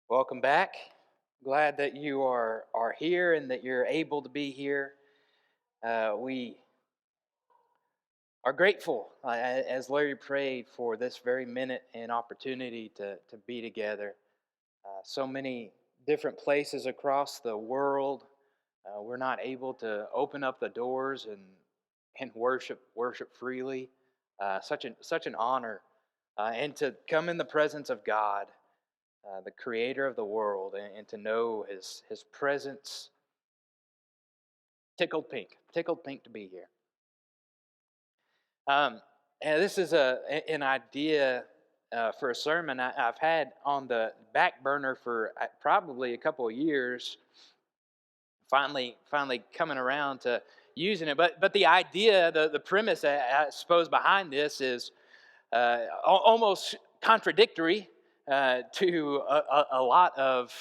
Welcome back. Glad that you are here and that you're able to be here. We are grateful, as Larry prayed, for this very minute and opportunity to be together. So many different places across the world, we're not able to open up the doors and worship freely. Such an honor, and to come in the presence of God, the creator of the world, and to know his presence. Tickled pink to be here. um, and this is an idea for a sermon I've had on the back burner for probably a couple of years. Finally coming around to using it, but the idea, the premise, I suppose, behind this is almost contradictory to a lot of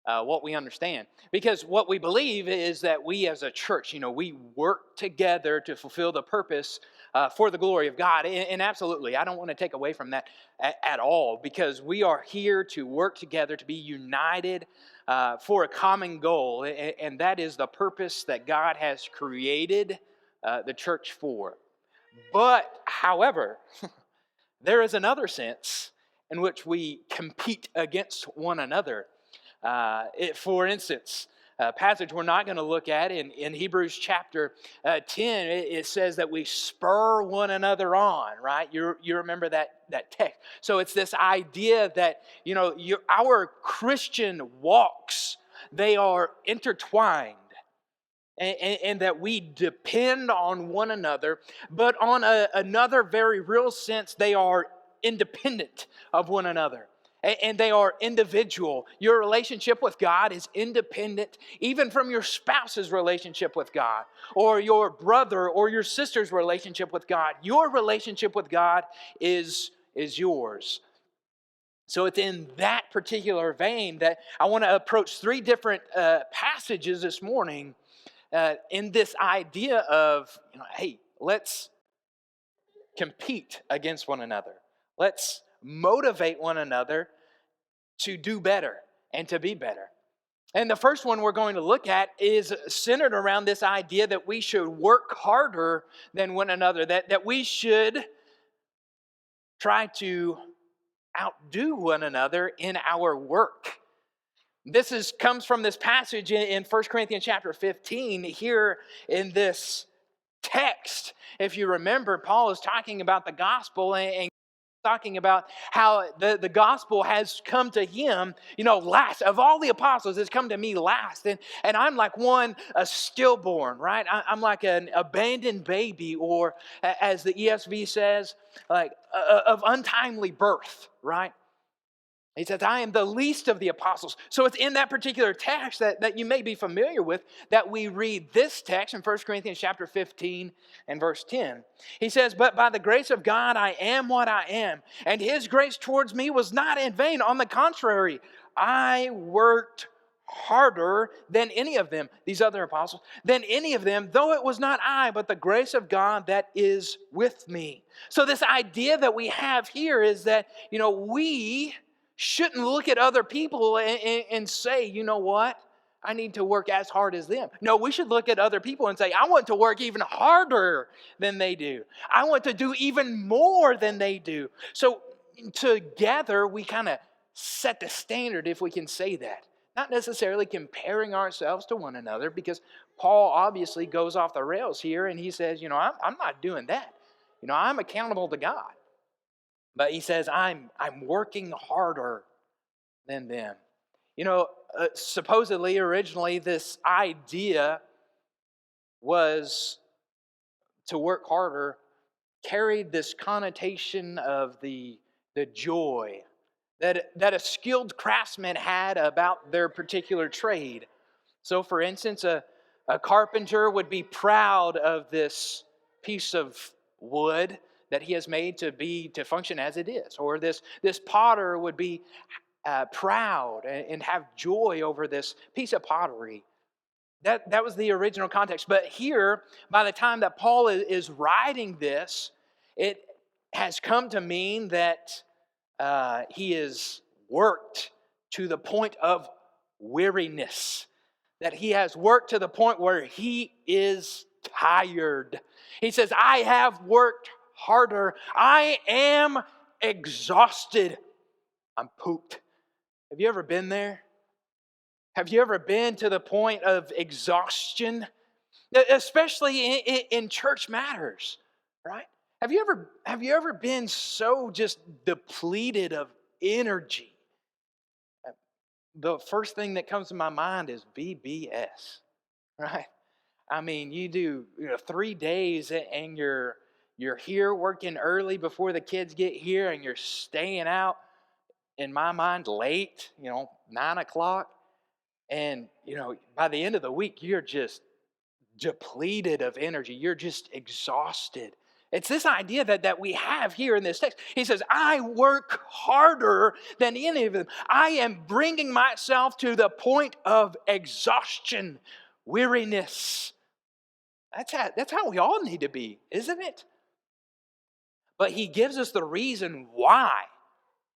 what we understand. Because what we believe is that we as a church, we work together to fulfill the purpose for the glory of God. And absolutely, I don't want to take away from that at all, because we are here to work together, to be united for a common goal. And that is the purpose that God has created the church for. But, however, there is another sense in which we compete against one another. For instance, a passage we're not going to look at in Hebrews chapter 10, it says that we spur one another on, right? You remember that text. So it's this idea that, our Christian walks, they are intertwined. And that we depend on one another, but on another very real sense, they are independent of one another. And they are individual. Your relationship with God is independent, even from your spouse's relationship with God, or your brother or your sister's relationship with God. Your relationship with God is yours. So it's in that particular vein that I want to approach three different passages this morning in this idea of, hey, let's compete against one another. Let's motivate one another to do better and to be better. And the first one we're going to look at is centered around this idea that we should work harder than one another, that we should try to outdo one another in our work. This comes from this passage in 1 Corinthians chapter 15 here in this text. If you remember, Paul is talking about the gospel and talking about how the gospel has come to him, last. Of all the apostles, it's come to me last. And I'm like a stillborn, right? I'm like an abandoned baby, or as the ESV says, like of untimely birth, right? He says, I am the least of the apostles. So it's in that particular text that you may be familiar with that we read this text in 1 Corinthians chapter 15 and verse 10. He says, but by the grace of God I am what I am, and his grace towards me was not in vain. On the contrary, I worked harder than any of them, these other apostles, than any of them, though it was not I, but the grace of God that is with me. So this idea that we have here is that, we shouldn't look at other people and say, you know what? I need to work as hard as them. No, we should look at other people and say, I want to work even harder than they do. I want to do even more than they do. So together we kind of set the standard, if we can say that. Not necessarily comparing ourselves to one another, because Paul obviously goes off the rails here and he says, I'm not doing that. I'm accountable to God. But he says, I'm working harder than them. Supposedly, originally, this idea was to work harder, carried this connotation of the joy that a skilled craftsman had about their particular trade. So, for instance, a carpenter would be proud of this piece of wood that he has made to function as it is. Or this potter would be proud and have joy over this piece of pottery. That was the original context. But here, by the time that Paul is writing this, it has come to mean that he has worked to the point of weariness. That he has worked to the point where he is tired. He says, I have worked harder. I am exhausted. I'm pooped. Have you ever been there? Have you ever been to the point of exhaustion? Especially in church matters, right? Have you ever been so just depleted of energy? The first thing that comes to my mind is VBS, right? I mean, you do 3 days and you're here working early before the kids get here, and you're staying out, in my mind, late, 9 o'clock. And, by the end of the week, you're just depleted of energy. You're just exhausted. It's this idea that we have here in this text. He says, I work harder than any of them. I am bringing myself to the point of exhaustion, weariness. That's how we all need to be, isn't it? But he gives us the reason why.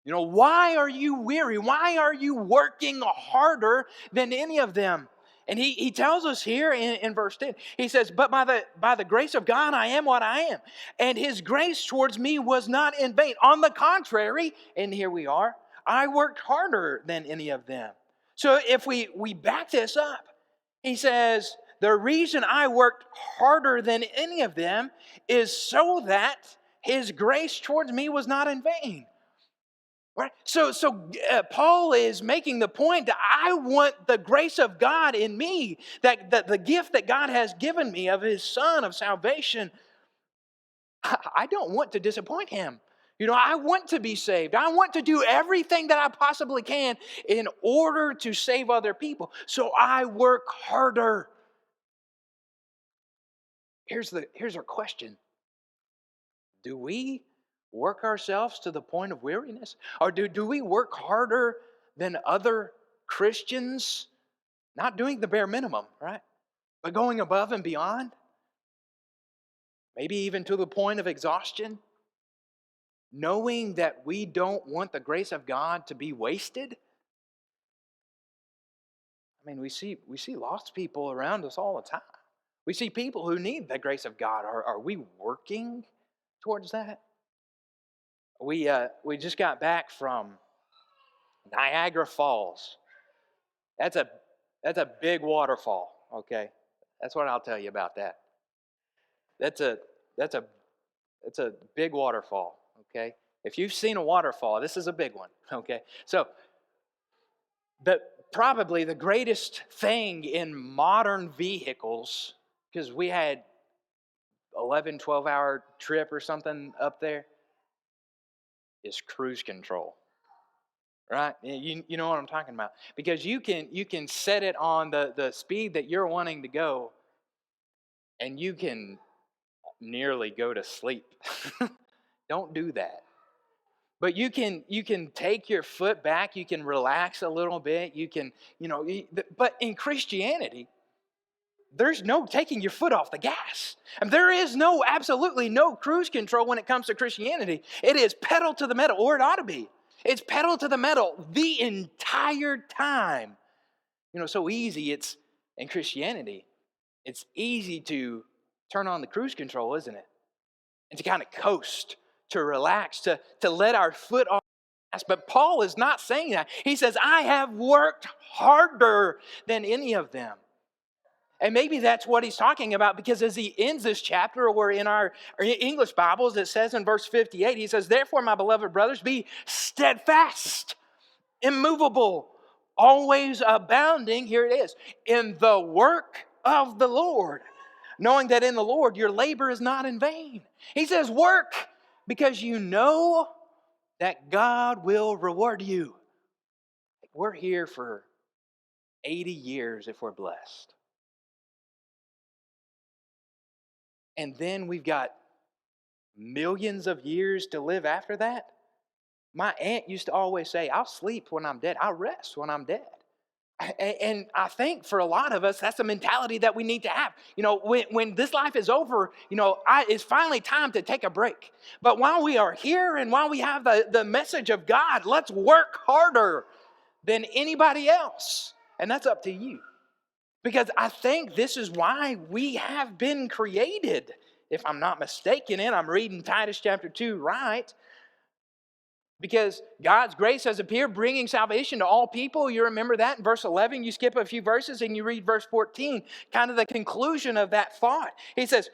Why are you weary? Why are you working harder than any of them? And he tells us here in verse 10, he says, but by the grace of God, I am what I am. And his grace towards me was not in vain. On the contrary, and here we are, I worked harder than any of them. So if we back this up, he says, the reason I worked harder than any of them is so that his grace towards me was not in vain. Right? So Paul is making the point that I want the grace of God in me, that the gift that God has given me of his Son of salvation. I don't want to disappoint him. I want to be saved. I want to do everything that I possibly can in order to save other people. So I work harder. Here's our question. Do we work ourselves to the point of weariness? Or do we work harder than other Christians? Not doing the bare minimum, right? But going above and beyond? Maybe even to the point of exhaustion? Knowing that we don't want the grace of God to be wasted? I mean, we see lost people around us all the time. We see people who need the grace of God. Are we working towards that? We just got back from Niagara Falls. That's a big waterfall, okay? That's what I'll tell you about that. That's a big waterfall, okay? If you've seen a waterfall, this is a big one, okay? So, probably the greatest thing in modern vehicles, because we had 11, 12-hour trip or something up there, is cruise control, right? You know what I'm talking about, because you can set it on the speed that you're wanting to go, and you can nearly go to sleep. Don't do that. But you can take your foot back. You can relax a little bit. You can but in Christianity, there's no taking your foot off the gas. And there is absolutely no cruise control when it comes to Christianity. It is pedal to the metal, or it ought to be. It's pedal to the metal the entire time. So easy it's in Christianity. It's easy to turn on the cruise control, isn't it? And to kind of coast, to relax, to let our foot off the gas. But Paul is not saying that. He says, I have worked harder than any of them. And maybe that's what he's talking about, because as he ends this chapter, or in our English Bibles, it says in verse 58, he says, therefore, my beloved brothers, be steadfast, immovable, always abounding, here it is, in the work of the Lord, knowing that in the Lord your labor is not in vain. He says, work, because you know that God will reward you. We're here for 80 years if we're blessed. And then we've got millions of years to live after that. My aunt used to always say, I'll sleep when I'm dead. I'll rest when I'm dead. And I think for a lot of us, that's the mentality that we need to have. When this life is over, it's finally time to take a break. But while we are here and while we have the message of God, let's work harder than anybody else. And that's up to you. Because I think this is why we have been created. If I'm not mistaken, and I'm reading Titus chapter 2 right, because God's grace has appeared, bringing salvation to all people. You remember that in verse 11. You skip a few verses and you read verse 14, kind of the conclusion of that thought. He says,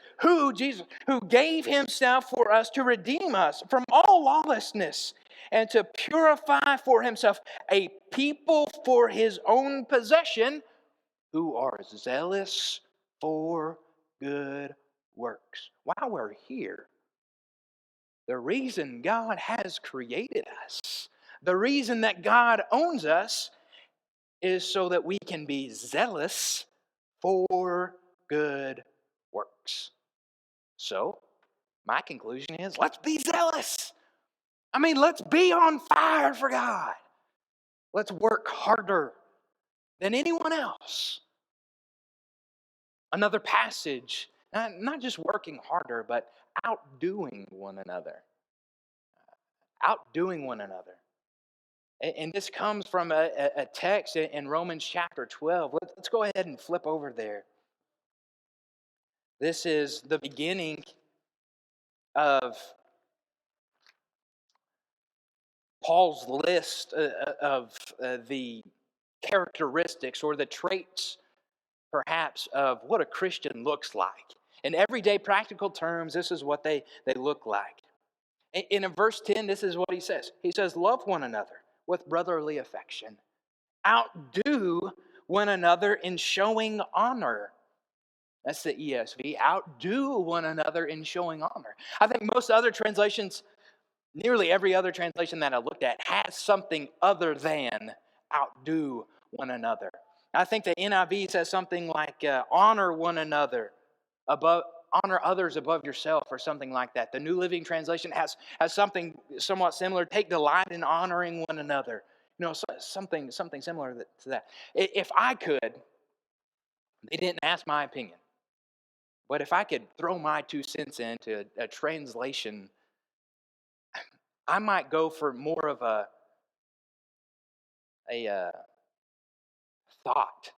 Jesus, who gave himself for us to redeem us from all lawlessness and to purify for himself a people for his own possession who are zealous for good works. While we're here, the reason God has created us, the reason that God owns us, is so that we can be zealous for good works. So, my conclusion is, let's be zealous. Let's be on fire for God. Let's work harder than anyone else. Another passage, not just working harder, but outdoing one another. Outdoing one another. And this comes from a text in Romans chapter 12. Let's go ahead and flip over there. This is the beginning of Paul's list of the characteristics or the traits, perhaps, of what a Christian looks like. In everyday practical terms, this is what they look like. In verse 10, this is what he says. He says, love one another with brotherly affection. Outdo one another in showing honor. That's the ESV. Outdo one another in showing honor. I think most other translations, nearly every other translation that I looked at, has something other than outdo one another. I think the NIV says something like honor one another honor others above yourself, or something like that. The New Living Translation has something somewhat similar. Take delight in honoring one another. Something similar to that. If I could, they didn't ask my opinion, but if I could throw my 2 cents into a translation, I might go for more of a thought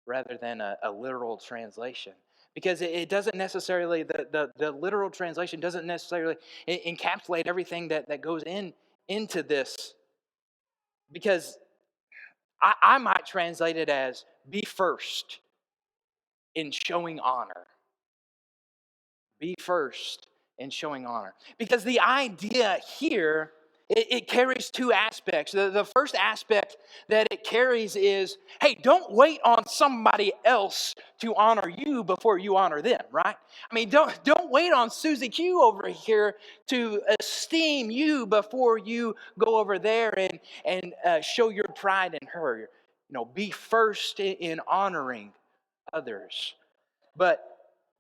rather than a literal translation. Because it doesn't necessarily, the literal translation doesn't necessarily encapsulate everything that goes into this. Because I might translate it as be first in showing honor. Be first in showing honor. Because the idea here, it carries 2 aspects. The first aspect that it carries is, hey, don't wait on somebody else to honor you before you honor them, right? Don't wait on Susie Q over here to esteem you before you go over there and show your pride in her. Be first in honoring others. But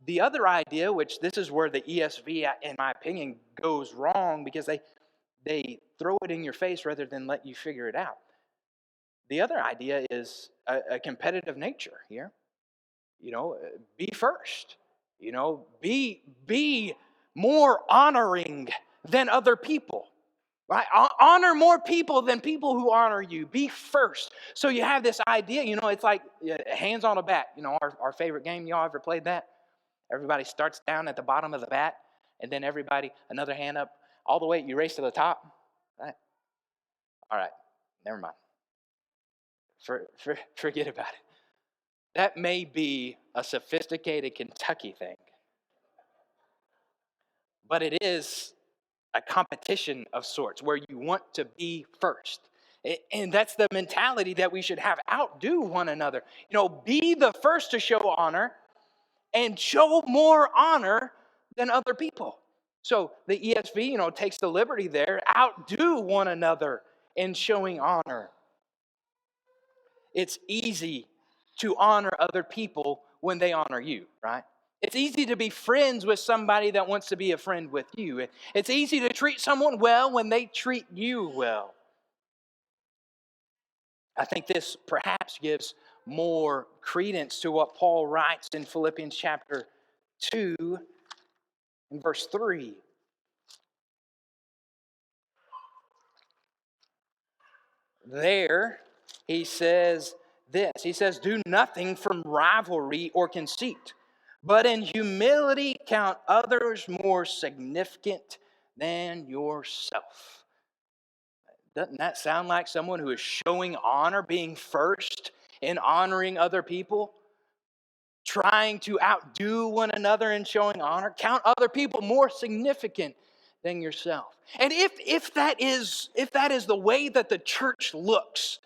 the other idea, which this is where the ESV, in my opinion, goes wrong, because they throw it in your face rather than let you figure it out. The other idea is a competitive nature here. Be first. Be more honoring than other people. Right? Honor more people than people who honor you. Be first. So you have this idea, it's like hands on a bat. Our favorite game. Y'all ever played that? Everybody starts down at the bottom of the bat, and then everybody, another hand up, all the way, you race to the top. Right? All right, never mind. Forget about it. That may be a sophisticated Kentucky thing, but it is a competition of sorts where you want to be first. And that's the mentality that we should have. Outdo one another. Be the first to show honor and show more honor than other people. So the ESV, takes the liberty there. Outdo one another in showing honor. It's easy to honor other people when they honor you, right? It's easy to be friends with somebody that wants to be a friend with you. It's easy to treat someone well when they treat you well. I think this perhaps gives more credence to what Paul writes in Philippians chapter 2 and verse 3. There, he says this. He says, do nothing from rivalry or conceit, but in humility count others more significant than yourself. Doesn't that sound like someone who is showing honor, being first in honoring other people? Trying to outdo one another in showing honor? Count other people more significant than yourself. And if that is the way that the church looks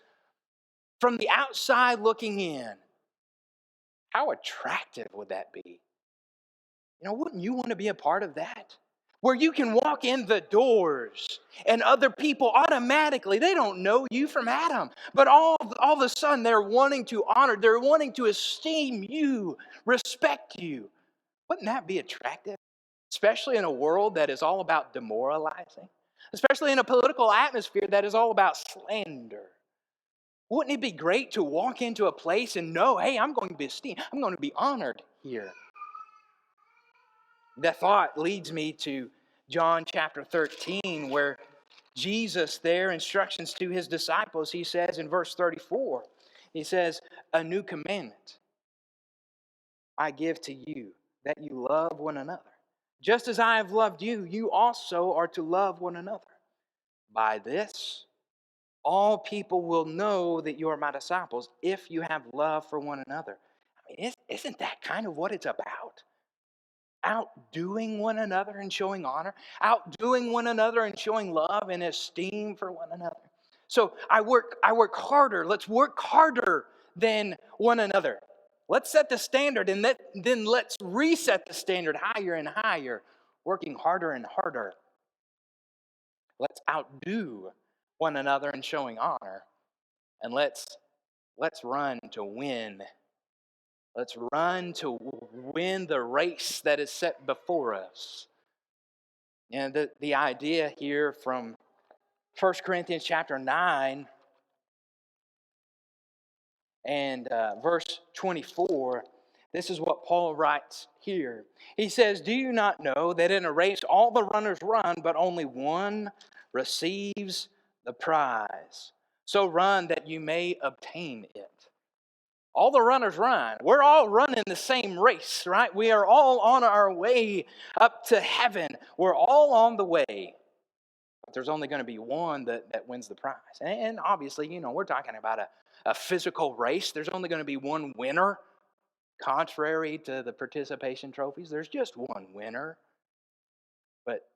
from the outside looking in, how attractive would that be? Wouldn't you want to be a part of that? Where you can walk in the doors and other people automatically, they don't know you from Adam, but all of a sudden they're wanting to honor, they're wanting to esteem you, respect you. Wouldn't that be attractive? Especially in a world that is all about demoralizing, especially in a political atmosphere that is all about slander. Wouldn't it be great to walk into a place and know, hey, I'm going to be esteemed, I'm going to be honored here? That thought leads me to John chapter 13, where Jesus there instructions to his disciples. He says in verse 34, he says, a new commandment I give to you, that you love one another. Just as I have loved you, you also are to love one another. By this, all people will know that you are my disciples if you have love for one another. Isn't that kind of what it's about? Outdoing one another and showing honor, outdoing one another and showing love and esteem for one another. So I work harder. Let's work harder than one another. Let's set the standard and then let's reset the standard higher and higher, working harder and harder. Let's outdo one another in showing honor, and let's run to win. Let's run to win the race that is set before us. And the idea here from 1 Corinthians chapter 9 and verse 24, this is what Paul writes here. He says, do you not know that in a race all the runners run, but only one receives the prize? So run that you may obtain it. All the runners run. We're all running the same race, right? We are all on our way up to heaven. We're all on the way. But there's only going to be one that wins the prize. And obviously, we're talking about a physical race. There's only going to be one winner. Contrary to the participation trophies, there's just one winner. But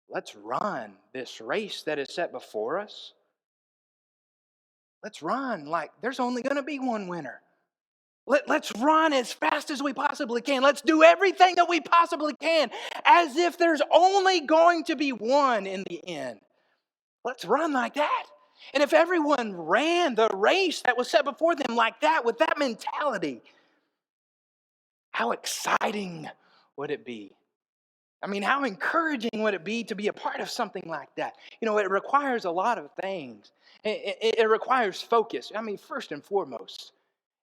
let's run this race that is set before us. Let's run like there's only going to be one winner. Let's run as fast as we possibly can. Let's do everything that we possibly can as if there's only going to be one in the end. Let's run like that. And if everyone ran the race that was set before them like that, with that mentality, how exciting would it be? I mean, how encouraging would it be to be a part of something like that? It requires a lot of things. It requires focus. I mean, first and foremost,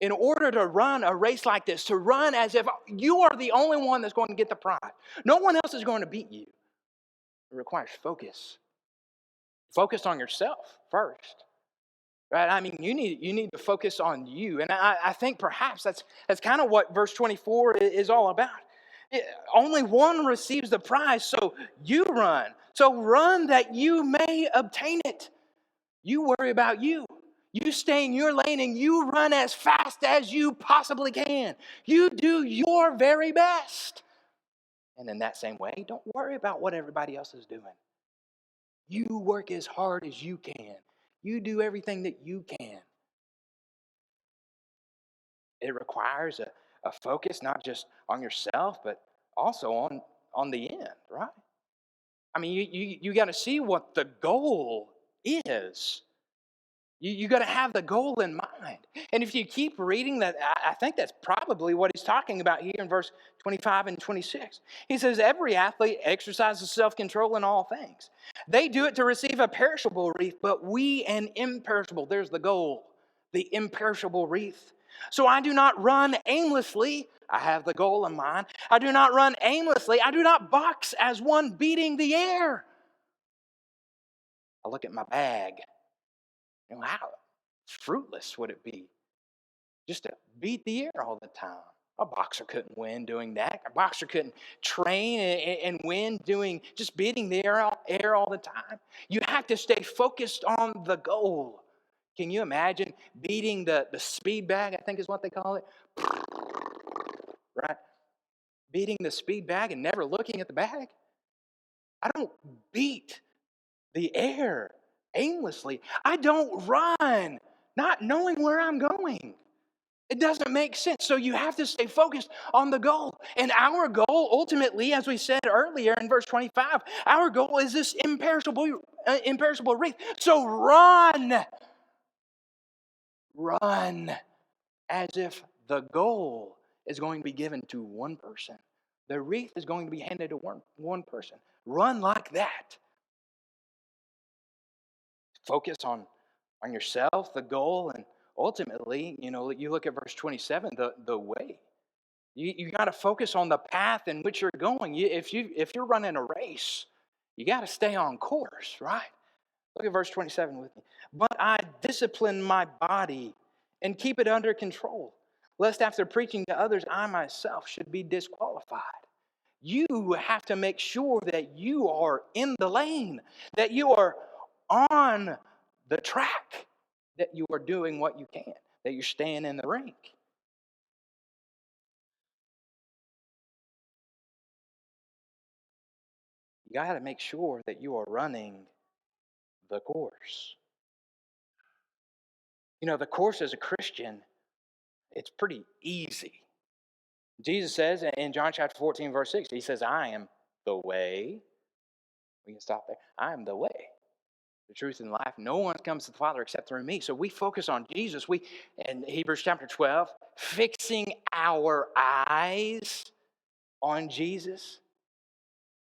in order to run a race like this, to run as if you are the only one that's going to get the prize. No one else is going to beat you. It requires focus. Focus on yourself first. Right? I mean, you need to focus on you. And I think perhaps that's kind of what verse 24 is all about. Only one receives the prize, so you run. So run that you may obtain it. You worry about you. You stay in your lane and you run as fast as you possibly can. You do your very best. And in that same way, don't worry about what everybody else is doing. You work as hard as you can. You do everything that you can. It requires a focus not just on yourself, but also on the end, right? I mean, you got to see what the goal is. You got to have the goal in mind. And if you keep reading that, I think that's probably what he's talking about here in verse 25 and 26. He says, every athlete exercises self-control in all things. They do it to receive a perishable wreath, but we an imperishable. There's the goal, the imperishable wreath. So I do not run aimlessly. I have the goal in mind. I do not run aimlessly. I do not box as one beating the air. I look at my bag. How fruitless would it be just to beat the air all the time? A boxer couldn't win doing that. A boxer couldn't train and win doing just beating the air all the time. You have to stay focused on the goal. Can you imagine beating the speed bag, I think is what they call it? Right? Beating the speed bag and never looking at the bag? I don't beat the air aimlessly. I don't run not knowing where I'm going. It doesn't make sense. So you have to stay focused on the goal. And our goal, ultimately, as we said earlier in verse 25, our goal is this imperishable wreath. So run as if the goal is going to be given to one person. The wreath is going to be handed to one person. Run like that. Focus on yourself, the goal, and ultimately, you look at verse 27, the way. You got to focus on the path in which you're going. If you're running a race, you got to stay on course, right? Look at verse 27 with me. But I discipline my body and keep it under control, lest after preaching to others, I myself should be disqualified. You have to make sure that you are in the lane, that you are on the track, that you are doing what you can, that you're staying in the rink. You got to make sure that you are running the course. The course as a Christian, it's pretty easy. Jesus says in John chapter 14, verse 6, he says, I am the way. We can stop there. I am the way, the truth, and life. No one comes to the Father except through me. So we focus on Jesus. In Hebrews chapter 12, fixing our eyes on Jesus,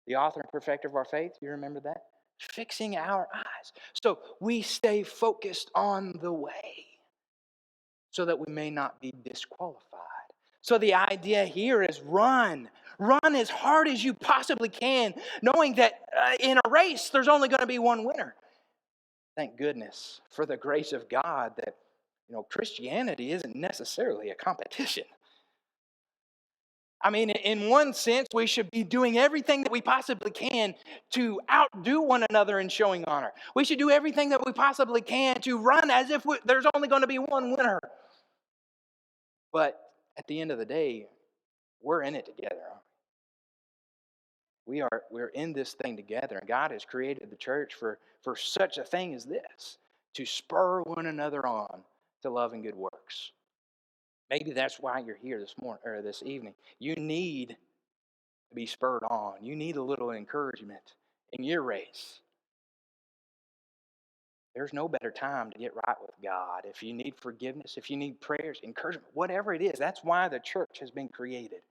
the author and perfecter of our faith. You remember that? Fixing our eyes. So we stay focused on the way so that we may not be disqualified. So the idea here is run. Run as hard as you possibly can, knowing that in a race, there's only going to be one winner. Thank goodness for the grace of God that, Christianity isn't necessarily a competition. I mean, in one sense, we should be doing everything that we possibly can to outdo one another in showing honor. We should do everything that we possibly can to run as if there's only going to be one winner. But at the end of the day, we're in it together. We're in this thing together, and God has created the church for such a thing as this, to spur one another on to love and good works. Maybe that's why you're here this morning or this evening. You need to be spurred on. You need a little encouragement in your race. There's no better time to get right with God. If you need forgiveness, if you need prayers, encouragement, whatever it is, that's why the church has been created.